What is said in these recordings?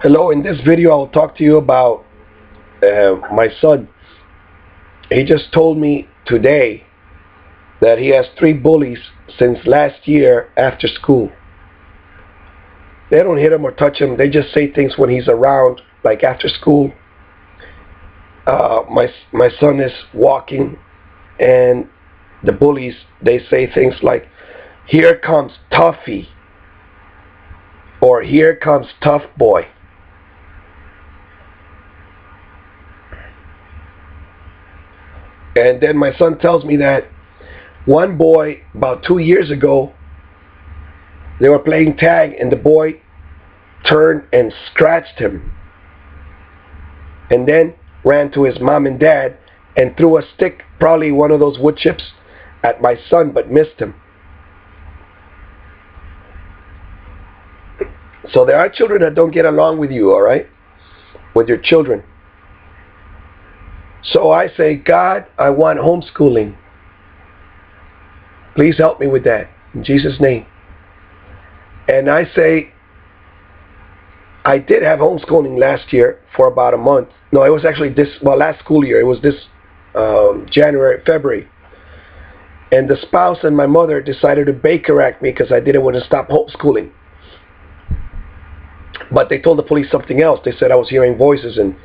Hello, in this video I will talk to you about my son. He just told me today that he has 3 bullies since last year after school. They don't hit him or touch him, they just say things when he's around, like after school. My son is walking and the bullies, they say things like, "Here comes Tuffy," or "Here comes Tough Boy." And then my son tells me that one boy, about 2 years ago, they were playing tag and the boy turned and scratched him. And then ran to his mom and dad and threw a stick, probably one of those wood chips, at my son, but missed him. So there are children that don't get along with you, all right? With your children. So I say, God, I want homeschooling. Please help me with that, in Jesus' name. And I say, I did have homeschooling last year for about a month. No, it was actually last school year. It was this January, February. And the spouse and my mother decided to Baker Act me because I didn't want to stop homeschooling. But they told the police something else. They said I was hearing voices and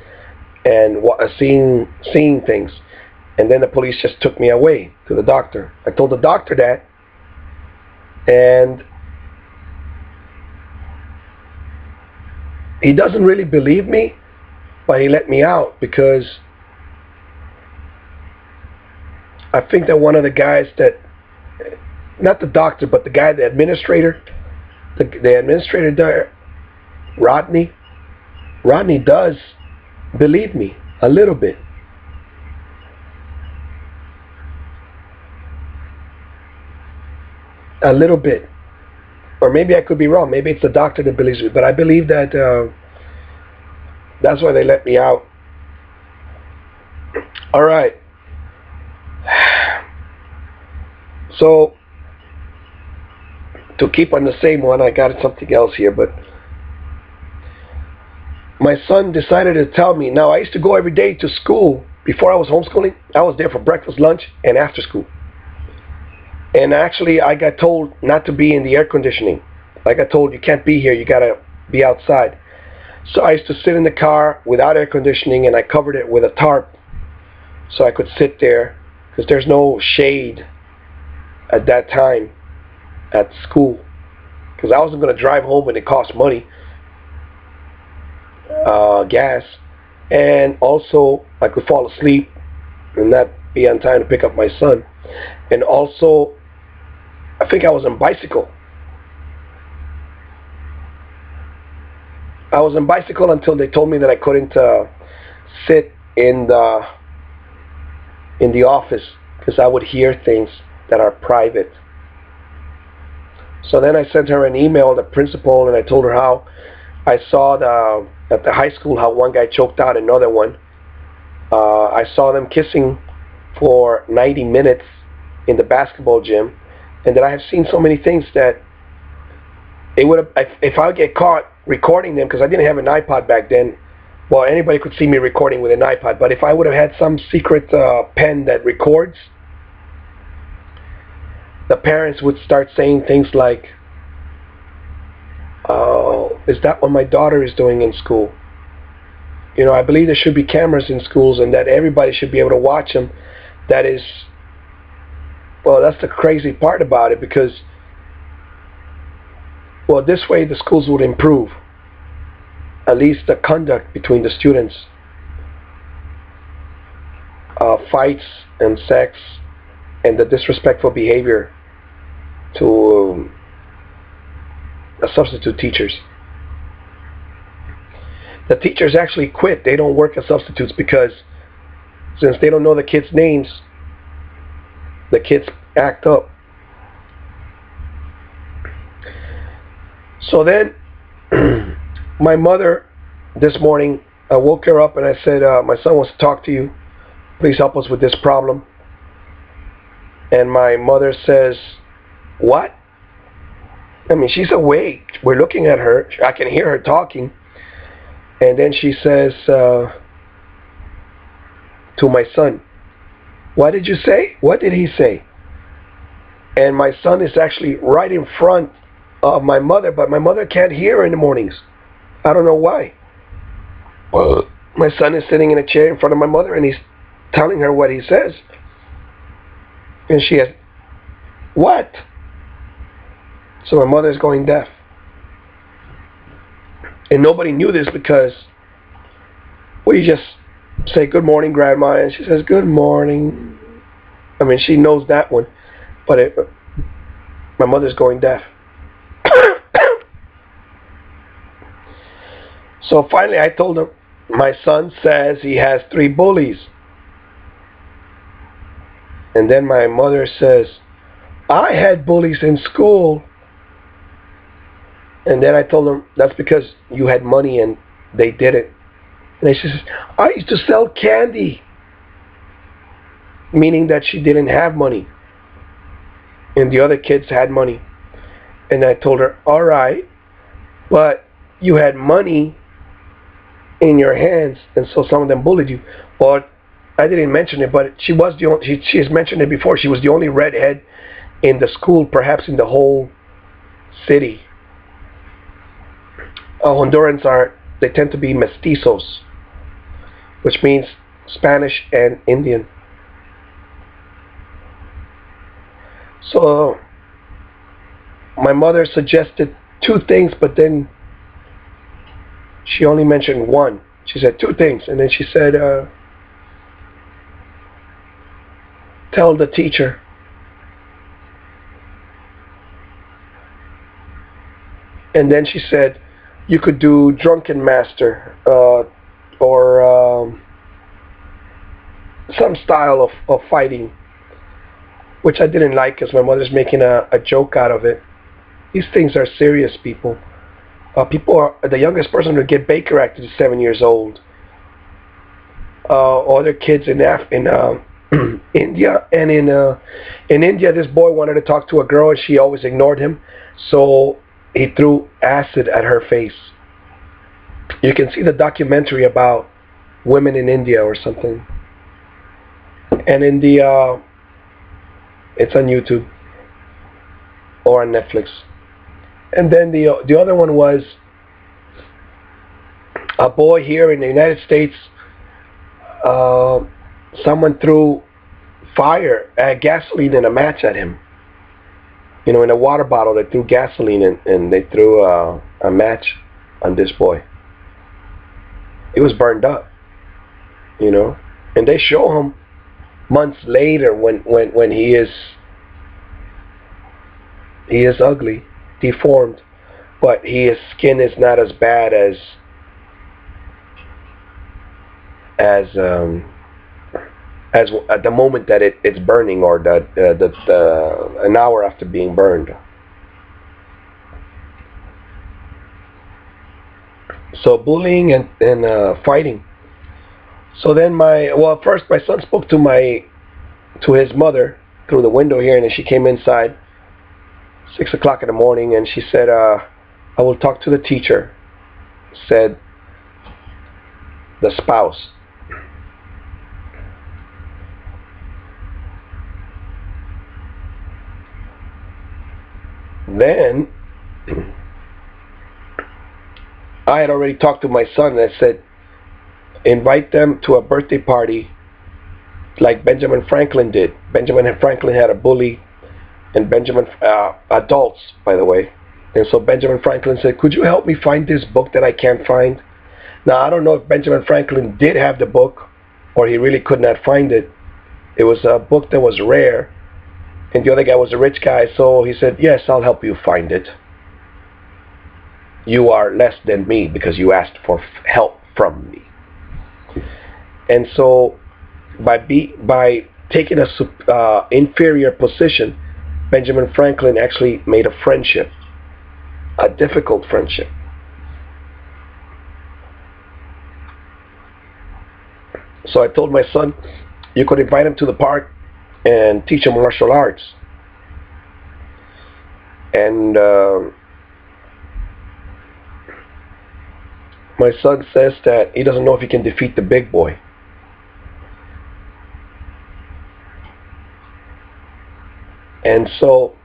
seeing things. And then the police just took me away to the doctor. I told the doctor that, and he doesn't really believe me, but he let me out because I think that one of the guys that, not the doctor, but the guy, the administrator, the administrator there, Rodney does believe me a little bit. A little bit. Or maybe I could be wrong. Maybe it's the doctor that believes me. But I believe that that's why they let me out. All right. So, to keep on the same one, I got something else here. But my son decided to tell me. Now, I used to go every day to school before I was homeschooling. I was there for breakfast, lunch, and after school. And actually, I got told not to be in the air conditioning. I got told, you can't be here, you gotta be outside. So I used to sit in the car without air conditioning, and I covered it with a tarp so I could sit there, because there's no shade at that time at school. Because I wasn't gonna drive home and it cost money, gas, and also I could fall asleep and not be on time to pick up my son. And also, I think I was on bicycle. I was on bicycle until they told me that I couldn't sit in the office because I would hear things that are private. So then I sent her an email, the principal, and I told her how I saw at the high school how one guy choked out another one. I saw them kissing for 90 minutes in the basketball gym, and that I have seen so many things that it would have, if I would get caught recording them, because I didn't have an iPod back then. Well, anybody could see me recording with an iPod, but if I would have had some secret pen that records, the parents would start saying things like, "Oh, is that what my daughter is doing in school?" You know, I believe there should be cameras in schools and that everybody should be able to watch them. That is, well, that's the crazy part about it, because, well, this way the schools would improve, at least the conduct between the students. Fights and sex and the disrespectful behavior to substitute teachers. The teachers actually quit. They don't work as substitutes because since they don't know the kids' names, the kids act up. So then, my mother, this morning, I woke her up and I said, my son wants to talk to you. Please help us with this problem. And my mother says, what? I mean, she's awake. We're looking at her. I can hear her talking. And then she says to my son, "What did you say? What did he say?" And my son is actually right in front of my mother, but my mother can't hear in the mornings. I don't know why. My son is sitting in a chair in front of my mother, and he's telling her what he says. And she has, "What?" So my mother is going deaf. And nobody knew this because we just say, "Good morning, Grandma," and she says, "Good morning." I mean, she knows that one, but my mother's going deaf. So finally I told her, "My son says he has 3 bullies." And then my mother says, "I had bullies in school." And then I told her, "That's because you had money and they didn't." And then she says, "I used to sell candy." Meaning that she didn't have money. And the other kids had money. And I told her, "All right, but you had money in your hands, and so some of them bullied you." Or I didn't mention it, but she was the only, she has mentioned it before, she was the only redhead in the school, perhaps in the whole city. Hondurans they tend to be mestizos, which means Spanish and Indian. So my mother suggested 2 things, but then she only mentioned one. She said 2 things, and then she said, "Tell the teacher." And then she said, "You could do drunken master, or some style of fighting," which I didn't like because my mother's making a joke out of it. These things are serious, people. The youngest person to get Baker Act is 7 years old. Other kids in India, and in India, this boy wanted to talk to a girl, and she always ignored him, so he threw acid at her face. You can see the documentary about women in India or something, and it's on YouTube or on Netflix. And then the other one was a boy here in the United States. Someone threw gasoline and a match at him. In a water bottle, they threw gasoline and they threw a match on this boy. He was burned up, and they show him months later when he is ugly, deformed, but his skin is not as bad as at the moment that it's burning, or that an hour after being burned. So bullying and fighting. So then first my son spoke to his mother through the window here, and then she came inside 6 o'clock in the morning, and she said, "I will talk to the teacher," said the spouse. Then I had already talked to my son, and I said, "Invite them to a birthday party like Benjamin Franklin did." Benjamin Franklin had a bully, and adults, by the way. And so Benjamin Franklin said, "Could you help me find this book that I can't find?" Now, I don't know if Benjamin Franklin did have the book, or he really could not find it. It was a book that was rare, and the other guy was a rich guy, so he said, "Yes, I'll help you find it. You are less than me because you asked for help from me." And so by taking a inferior position, Benjamin Franklin actually made a friendship, a difficult friendship. So I told my son, "You could invite him to the park and teach him martial arts." And my son says that he doesn't know if he can defeat the big boy. And so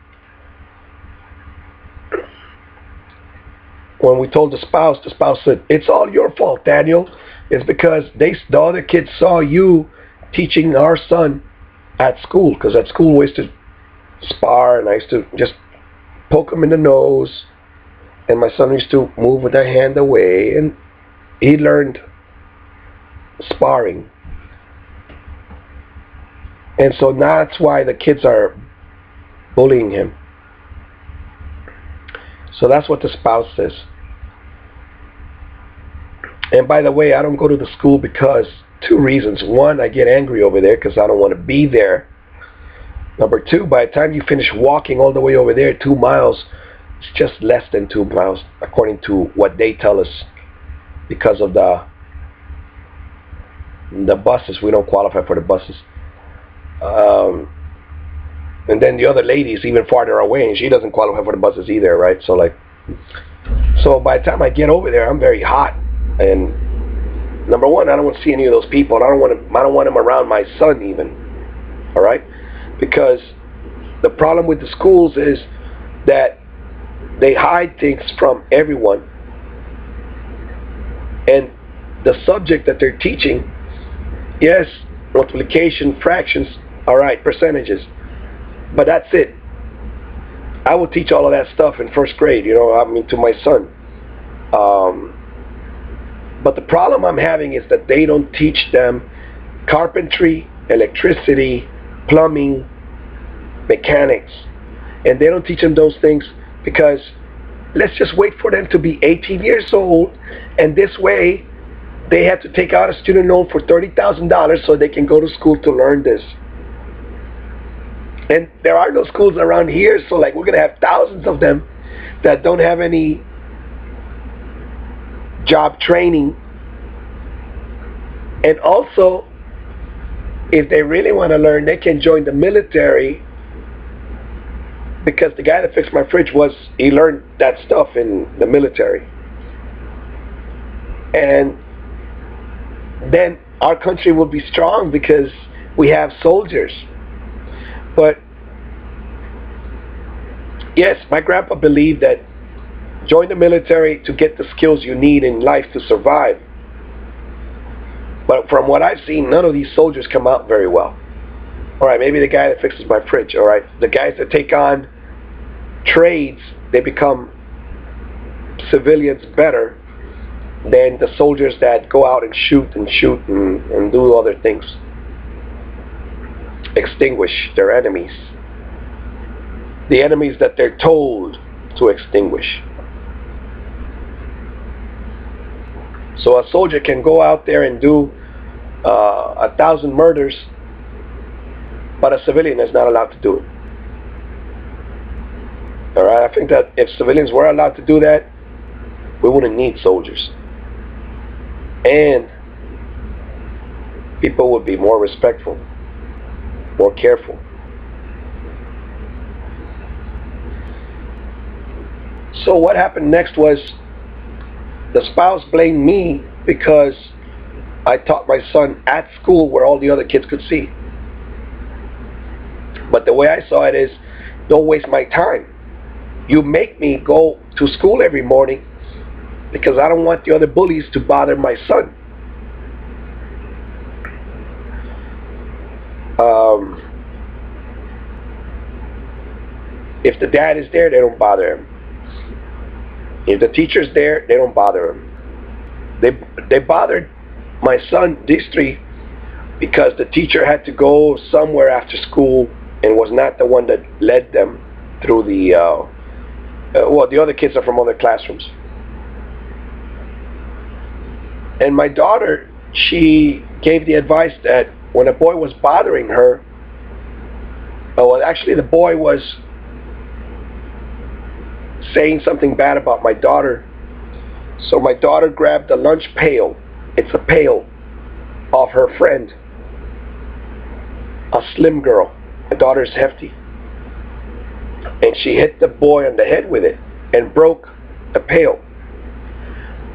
when we told the spouse said, "It's all your fault, Daniel. It's because the other kids saw you teaching our son at school, because at school we used to spar, and I used to just poke him in the nose, and my son used to move with a hand away, and he learned sparring. And so that's why the kids are bullying him." So that's what the spouse says. And by the way, I don't go to the school because two reasons. One, I get angry over there because I don't want to be there. Number two, by the time you finish walking all the way over there, 2 miles, it's just less than 2 miles, according to what they tell us, because of the buses. We don't qualify for the buses. And then the other lady is even farther away, and she doesn't qualify for the buses either, right? So by the time I get over there, I'm very hot. And number one, I don't want to see any of those people. And I don't want them around my son even. All right? Because the problem with the schools is that they hide things from everyone. And the subject that they're teaching, yes, multiplication, fractions, all right, percentages. But that's it. I will teach all of that stuff in first grade, to my son. But the problem I'm having is that they don't teach them carpentry, electricity, plumbing, mechanics. And they don't teach them those things because let's just wait for them to be 18 years old, and this way they have to take out a student loan for $30,000 so they can go to school to learn this. And there are no schools around here, so we're going to have thousands of them that don't have any job training. And also, if they really want to learn, they can join the military, because the guy that fixed my fridge he learned that stuff in the military. And then our country will be strong because we have soldiers. But yes, my grandpa believed that join the military to get the skills you need in life to survive. But from what I've seen, none of these soldiers come out very well. All right, maybe the guy that fixes my fridge. All right, the guys that take on trades, they become civilians better than the soldiers that go out and shoot and do other things. Extinguish their enemies. The enemies that they're told to extinguish. So a soldier can go out there and do 1,000 murders, but a civilian is not allowed to do it. All right, I think that if civilians were allowed to do that, we wouldn't need soldiers. And people would be more respectful, more careful. So what happened next was the spouse blamed me because I taught my son at school where all the other kids could see. But the way I saw it is, don't waste my time. You make me go to school every morning because I don't want the other bullies to bother my son. If the dad is there, they don't bother him. If the teacher's there, they don't bother him. They bothered my son, these three, because the teacher had to go somewhere after school and was not the one that led them through the the other kids are from other classrooms. And my daughter, she gave the advice that when a boy was bothering her, actually the boy was saying something bad about my daughter. So my daughter grabbed the lunch pail, it's a pail, of her friend, a slim girl. My daughter's hefty. And she hit the boy on the head with it and broke the pail.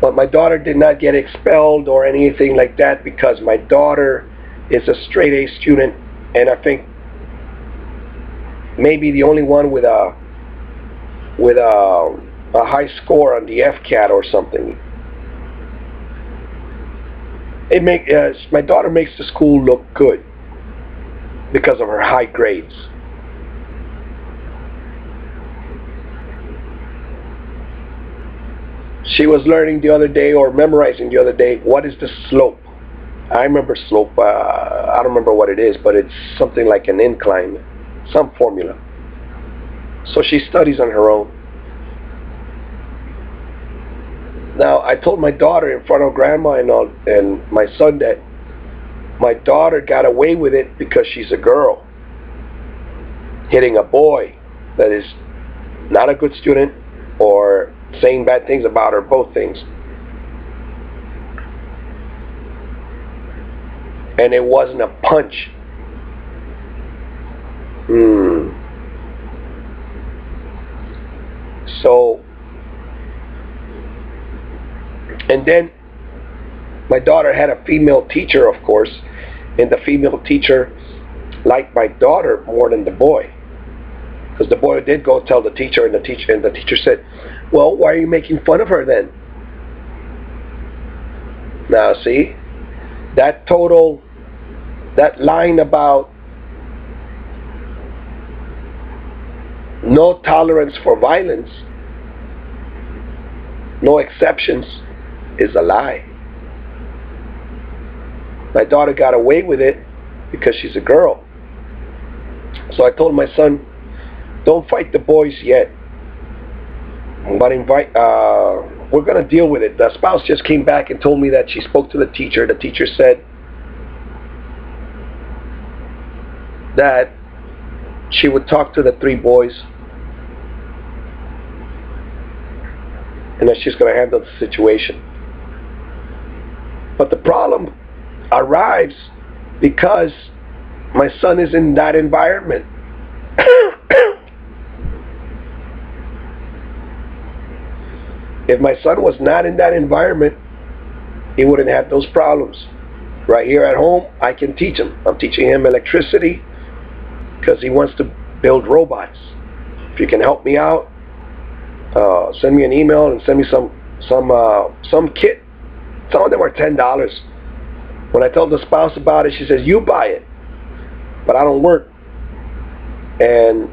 But my daughter did not get expelled or anything like that because my daughter is a straight A student, and I think maybe the only one with a high score on the FCAT or something. My daughter makes the school look good because of her high grades. She was learning the other day, or memorizing the other day, what is the slope. I remember slope. I don't remember what it is, but it's something like an incline, some formula. So she studies on her own. Now, I told my daughter in front of grandma and my son that my daughter got away with it because she's a girl hitting a boy that is not a good student or saying bad things about her, both things. And it wasn't a punch. So, and then my daughter had a female teacher, of course, and the female teacher liked my daughter more than the boy, because the boy did go tell the teacher, and the teacher said, "Well, why are you making fun of her then?" Now, see, that line about no tolerance for violence, no exceptions, is a lie. My daughter got away with it because she's a girl. So I told my son, don't fight the boys yet, but we're going to deal with it. The spouse just came back and told me that she spoke to the teacher. The teacher said that she would talk to the 3 boys and that she's going to handle the situation. But the problem arrives because my son is in that environment. If my son was not in that environment, he wouldn't have those problems. Right here at home, I can teach him. I'm teaching him electricity because he wants to build robots. If you can help me out, send me an email and send me some kit. Some of them are $10. When I told the spouse about it, she says, "You buy it." But I don't work. And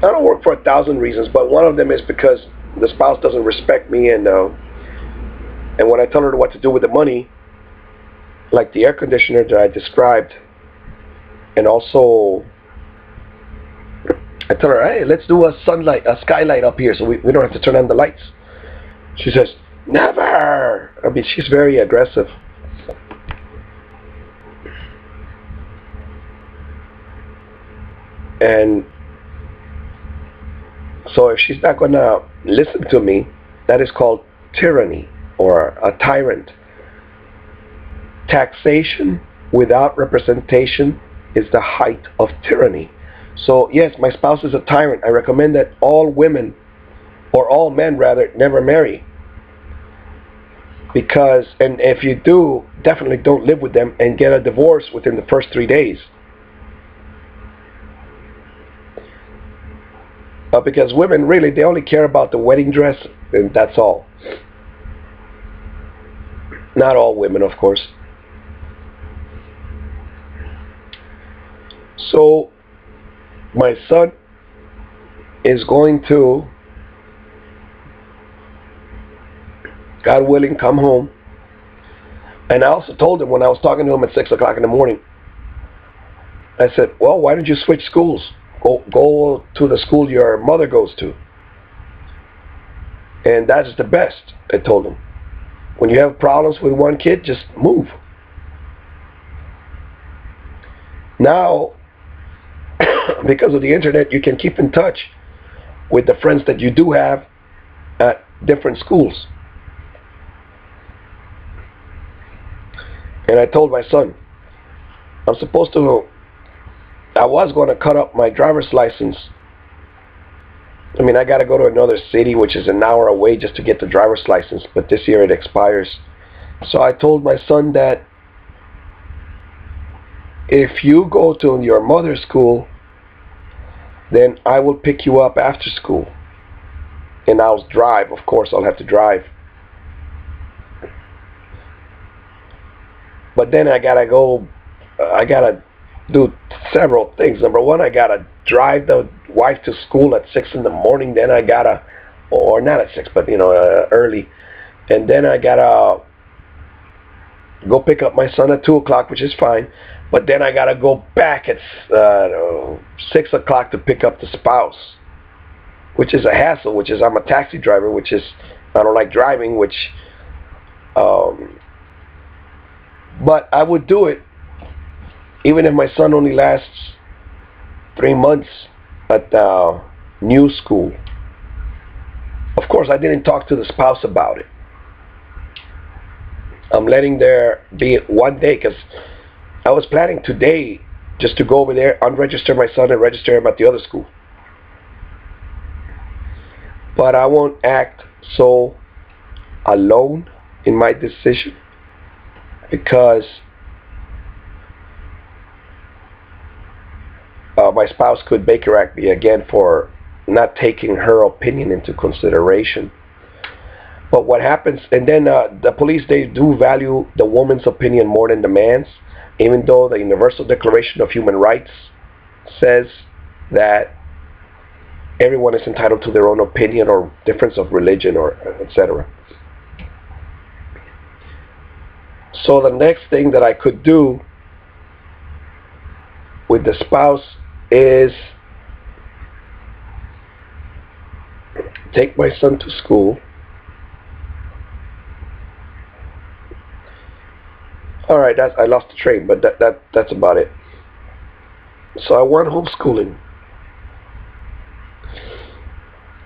I don't work for 1,000 reasons, but one of them is because the spouse doesn't respect me, and when I tell her what to do with the money, like the air conditioner that I described, and also I tell her, "Hey, let's do a skylight up here so we don't have to turn on the lights." She says, "Never!" I mean, she's very aggressive. And so if she's not going to listen to me, that is called tyranny, or a tyrant. Taxation without representation is the height of tyranny. So yes, my spouse is a tyrant. I recommend that all women, or all men rather, never marry. Because, and if you do, definitely don't live with them and get a divorce within the first 3 days. Because women, really, they only care about the wedding dress, and that's all. Not all women, of course. So my son is going to, God willing, come home. And I also told him, when I was talking to him at 6 o'clock in the morning, I said, "Well, why don't you switch schools? Go to the school your mother goes to. And that is the best," I told him. "When you have problems with one kid, just move." Now, because of the internet, you can keep in touch with the friends that you do have at different schools. And I told my son, I was going to cut up my driver's license I mean, I got to go to another city, which is an hour away, just to get the driver's license. But this year it expires. So I told my son that if you go to your mother's school, then I will pick you up after school. And I'll drive. Of course, I'll have to drive. But then I got to do several things. Number one, I got to drive the wife to school at 6 in the morning. Then I got to, or not at 6, but early. And then I got to go pick up my son at 2 o'clock, which is fine. But then I got to go back at 6 o'clock to pick up the spouse, which is a hassle, which is I'm a taxi driver, which is, I don't like driving, which, but I would do it even if my son only lasts 3 months at new school. Of course, I didn't talk to the spouse about it. I'm letting there be one day, because I was planning today just to go over there, unregister my son and register him at the other school. But I won't act so alone in my decision, because my spouse could Baker Act me again for not taking her opinion into consideration. But what happens, and then the police, they do value the woman's opinion more than the man's, even though the Universal Declaration of Human Rights says that everyone is entitled to their own opinion or difference of religion or etc. So the next thing that I could do with the spouse is take my son to school. All right, I lost the train, but that's about it. So I want homeschooling.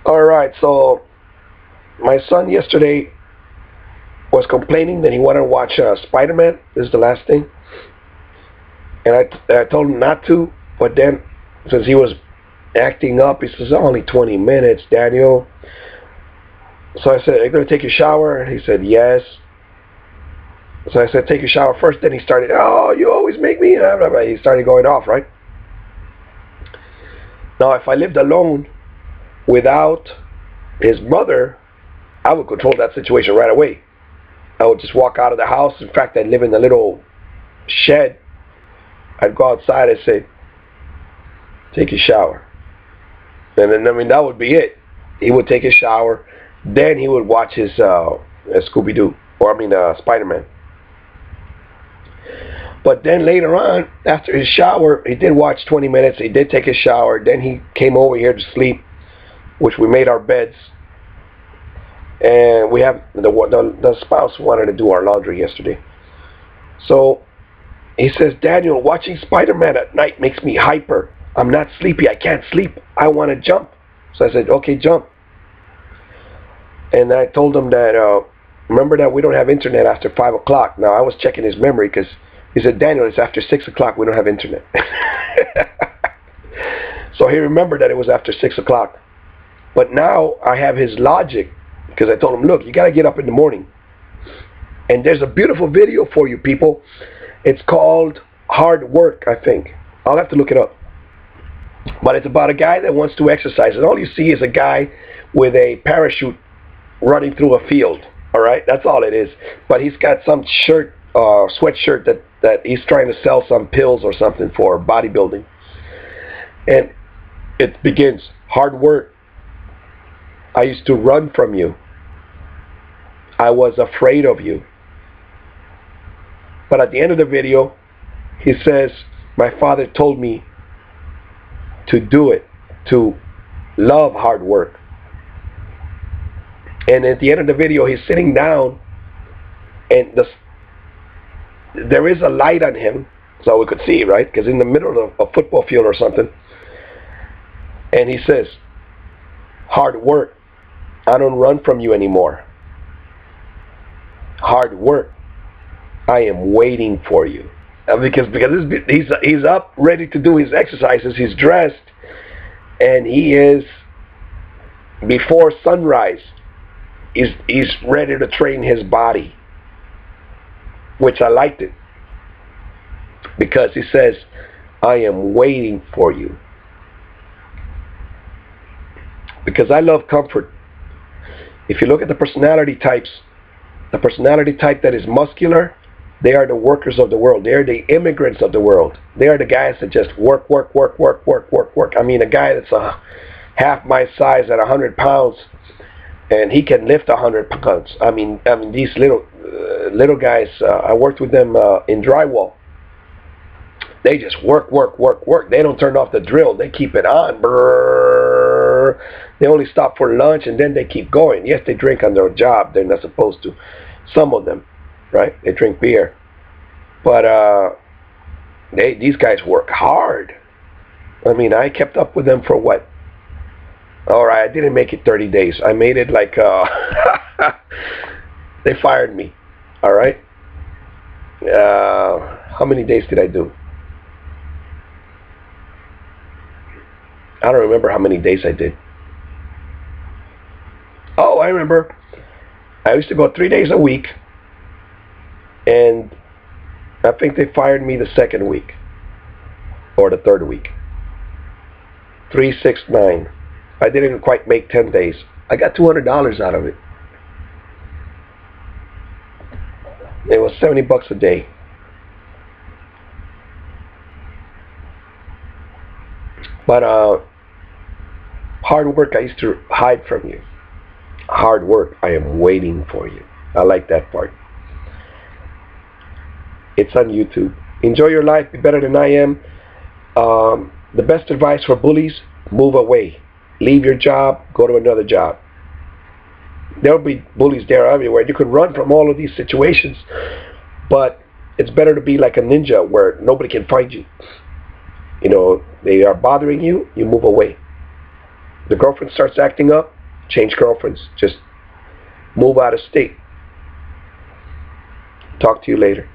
All right, so my son yesterday was complaining that he wanted to watch Spider-Man. This is the last thing. And I told him not to, but then since he was acting up, he says, only 20 minutes, Daniel. So I said, are you going to take your shower? And he said, yes. So I said, take your shower first. Then he started, oh, you always make me. He started going off, right? Now, if I lived alone without his mother, I would control that situation right away. I would just walk out of the house. In fact, I'd live in a little shed. I'd go outside and say, take your shower. And then, I mean, that would be it. He would take his shower. Then he would watch his Scooby-Doo, or Spider-Man. But then later on, after his shower, he did watch 20 minutes. He did take his shower. Then he came over here to sleep, which we made our beds. And we have, the spouse wanted to do our laundry yesterday. So he says, Daniel, watching Spider-Man at night makes me hyper. I'm not sleepy. I can't sleep. I want to jump. So I said, okay, jump. And I told him that, remember that we don't have internet after 5 o'clock. Now, I was checking his memory because he said, Daniel, it's after 6 o'clock. We don't have internet. So he remembered that it was after 6 o'clock. But now I have his logic, because I told him, look, you got to get up in the morning. And there's a beautiful video for you people. It's called Hard Work, I think. I'll have to look it up. But it's about a guy that wants to exercise. And all you see is a guy with a parachute running through a field. All right? That's all it is. But he's got some shirt, sweatshirt that he's trying to sell some pills or something for bodybuilding. And it begins, hard work. I used to run from you. I was afraid of you. But at the end of the video, he says, my father told me to do it, to love hard work. And at the end of the video, he's sitting down, and there is a light on him, so we could see, right? Because in the middle of a football field or something. And he says, hard work. I don't run from you anymore. Hard work. I am waiting for you. Because he's up, ready to do his exercises. He's dressed, and he is before sunrise, he's ready to train his body, which I liked it, because he says, I am waiting for you. Because I love comfort. If you look at the personality types, the personality type that is muscular, they are the workers of the world. They are the immigrants of the world. They are the guys that just work. I mean, a guy that's half my size at 100 pounds, and he can lift 100 pounds. I mean these little guys. I worked with them in drywall. They just work. They don't turn off the drill. They keep it on. Brrr. They only stop for lunch, and then they keep going. Yes, they drink on their job. They're not supposed to. Some of them, right? They drink beer. But these guys work hard. I mean, I kept up with them for what? All right, I didn't make it 30 days. I made it like they fired me. All right. How many days did I do? I don't remember how many days I did. Oh, I remember. I used to go 3 days a week, and I think they fired me the second week or the third week. 3, 6, 9. I didn't quite make 10 days. I got $200 out of it. It was $70 a day. But hard work, I used to hide from you. Hard work, I am waiting for you. I like that part. It's on YouTube. Enjoy your life. Be better than I am. The best advice for bullies: move away. Leave your job. Go to another job. There will be bullies there everywhere. You can run from all of these situations, but it's better to be like a ninja where nobody can find you. You know, they are bothering you, you move away. The girlfriend starts acting up, change girlfriends. Just move out of state. Talk to you later.